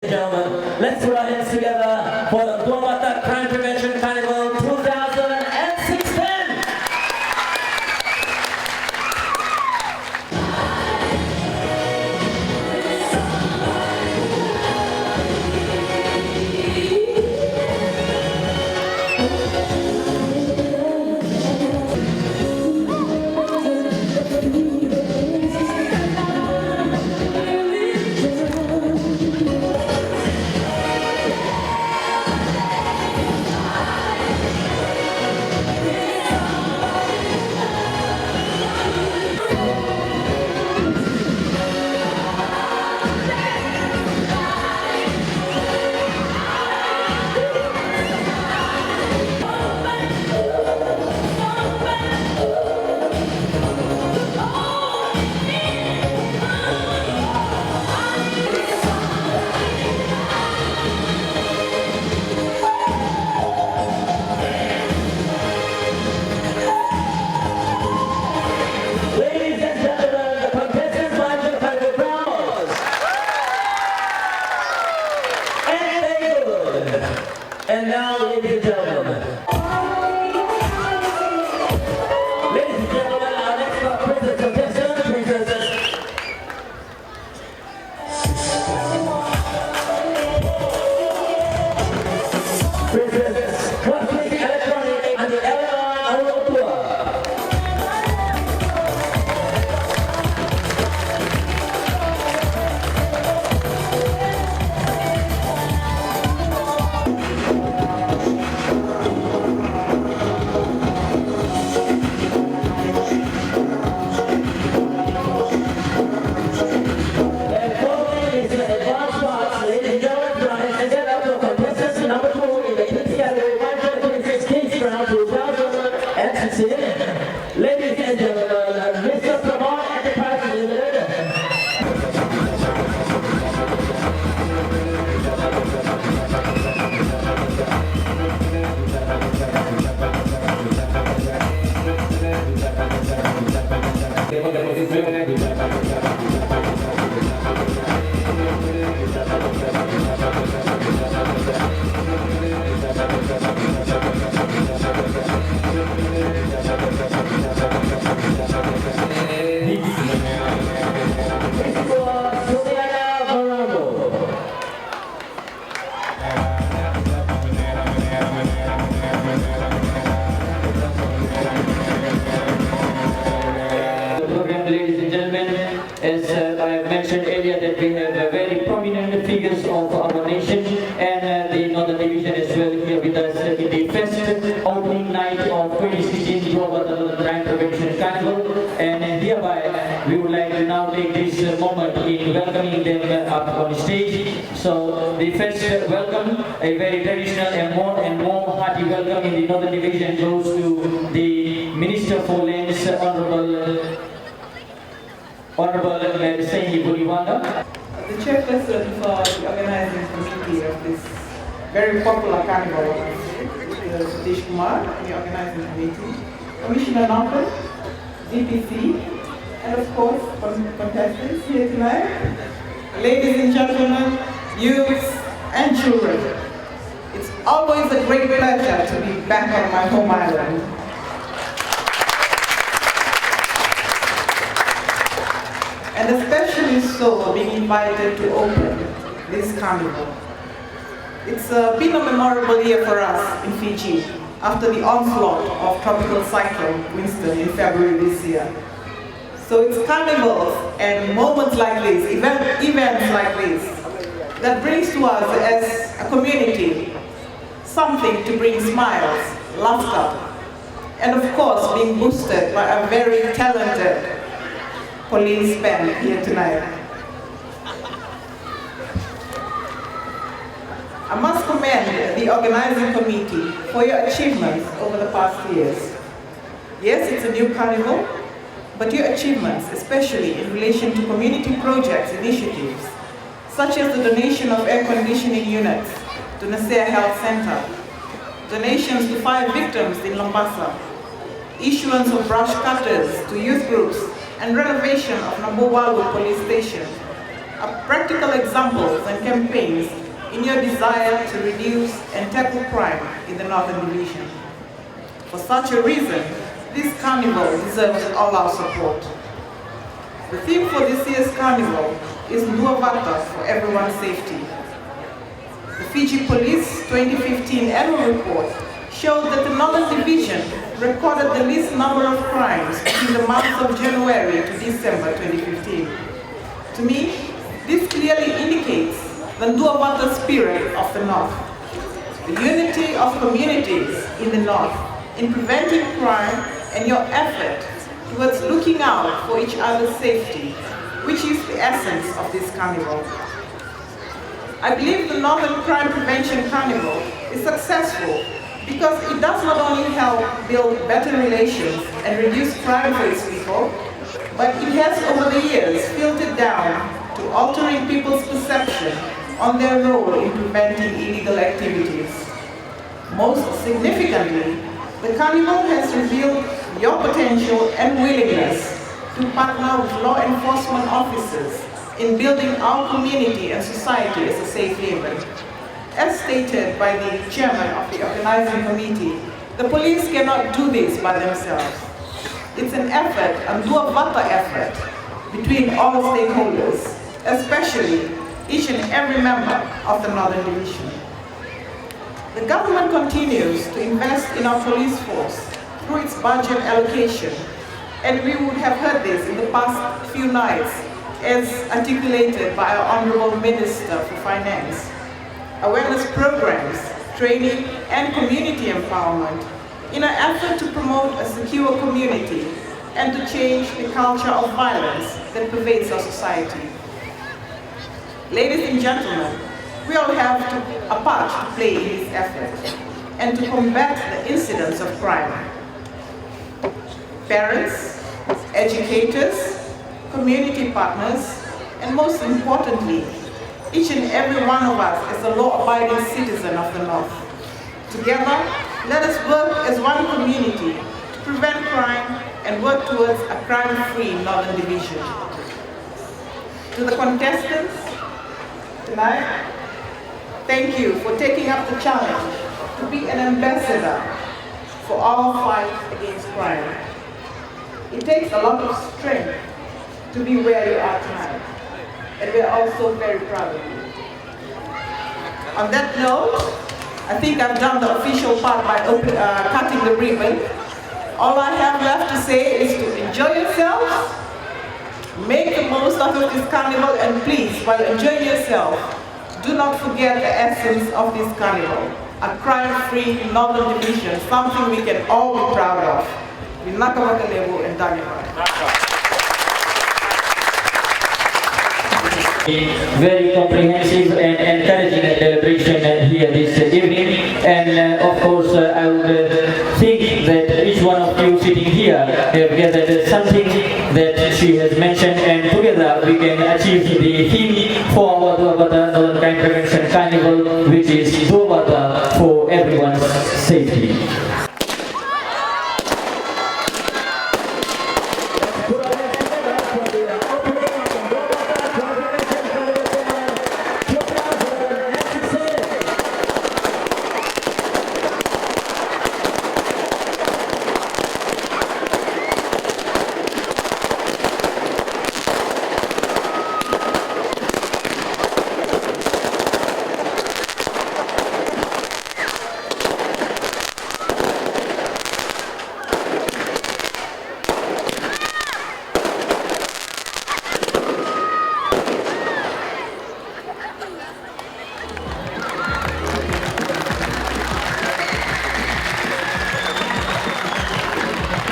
Gentlemen, let's put our hands together for the Labasa Crime Prevention Carnival 2016. And now, ladies and gentlemen, our next princess contestant, Princess Classic Electronic and the Airline World Tour. Ladies and gentlemen, Mr. Promote Enterprise Limited. Ladies and gentlemen, as I have mentioned earlier, that we have very prominent figures of our nation and the Northern Division as well here with us in the first opening night of 2016 Global Crime Prevention Carnival, and hereby we would like to now take this moment in welcoming them up on stage. So the first welcome, a very traditional and more hearty welcome in the Northern Division goes to the Minister for Lands, Honorable Labasa. The chairperson for the organizing committee of this very popular carnival, Satish Kumar, the organizing committee, Commissioner Nathan, DPC, and of course contestants here tonight, ladies and gentlemen, youths and children. It's always a great pleasure to be back on my home island. And especially so being invited to open this carnival. It's been a memorable year for us in Fiji after the onslaught of tropical cyclone Winston in February this year. So it's carnivals and moments like this, events like this, that brings to us as a community something to bring smiles, laughter, and of course being boosted by a very talented police band here tonight. I must commend the organizing committee for your achievements over the past years. Yes, it's a new carnival, but your achievements, especially in relation to community projects initiatives, such as the donation of air conditioning units to Nasir Health Center, donations to 5 victims in Labasa, issuance of brush cutters to youth groups, and renovation of Nambowalu police station, are practical examples and campaigns in your desire to reduce and tackle crime in the Northern Division. For such a reason, this carnival deserves all our support. The theme for this year's carnival is Labasa for everyone's safety. The Fiji Police 2015 annual report showed that the Northern Division recorded the least number of crimes between the months of January to December 2015. To me, this clearly indicates the Labasa spirit of the North, the unity of communities in the North in preventing crime and your effort towards looking out for each other's safety, which is the essence of this carnival. I believe the Northern Crime Prevention Carnival is successful because it does not only help build better relations and reduce crime for its people, but it has over the years filtered down to altering people's perception on their role in preventing illegal activities. Most significantly, the Carnival has revealed your potential and willingness to partner with law enforcement officers in building our community and society as a safe haven. As stated by the chairman of the organizing committee, the police cannot do this by themselves. It's an effort, a Labasa effort, between all stakeholders, especially each and every member of the Northern Division. The government continues to invest in our police force through its budget allocation, and we would have heard this in the past few nights as articulated by our Honorable Minister for Finance. Awareness programs, training, and community empowerment in an effort to promote a secure community and to change the culture of violence that pervades our society. Ladies and gentlemen, we all have a part to play in this effort and to combat the incidents of crime. Parents, educators, community partners, and most importantly, each and every one of us as a law-abiding citizen of the North. Together, let us work as one community to prevent crime and work towards a crime-free Northern Division. To the contestants tonight, thank you for taking up the challenge to be an ambassador for our fight against crime. It takes a lot of strength to be where you are tonight, and we are also very proud of you. On that note, I think I've done the official part by cutting the ribbon. All I have left to say is to enjoy yourselves, make the most of this carnival, and please, while enjoying yourself, do not forget the essence of this carnival, a crime-free Northern Division, something we can all be proud of. Vinakamakalebu and Danyavad. Very comprehensive and encouraging celebration here this evening, and of course I would think that each one of you sitting here have gathered something that she has mentioned, and together we can achieve the theme for our Labasa Northern Crime Prevention Carnival, which is Labasa for everyone's safety.